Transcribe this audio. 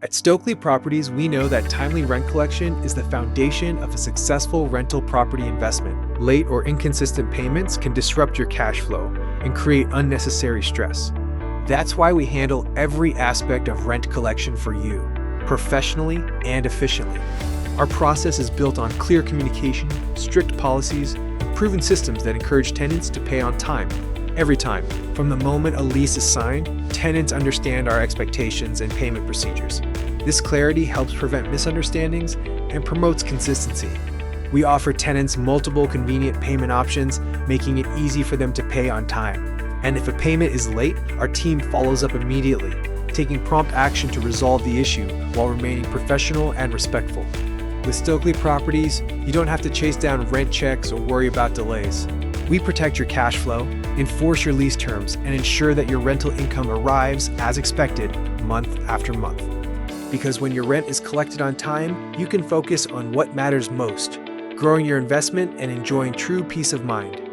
At Stokley Properties, we know that timely rent collection is the foundation of a successful rental property investment. Late or inconsistent payments can disrupt your cash flow and create unnecessary stress. That's why we handle every aspect of rent collection for you, professionally and efficiently. Our process is built on clear communication, strict policies, and proven systems that encourage tenants to pay on time, every time. From the moment a lease is signed, tenants understand our expectations and payment procedures. This clarity helps prevent misunderstandings and promotes consistency. We offer tenants multiple convenient payment options, making it easy for them to pay on time. And if a payment is late, our team follows up immediately, taking prompt action to resolve the issue while remaining professional and respectful. With Stokley Properties, you don't have to chase down rent checks or worry about delays. We protect your cash flow, enforce your lease terms, and ensure that your rental income arrives as expected month after month. Because when your rent is collected on time, you can focus on what matters most, growing your investment and enjoying true peace of mind.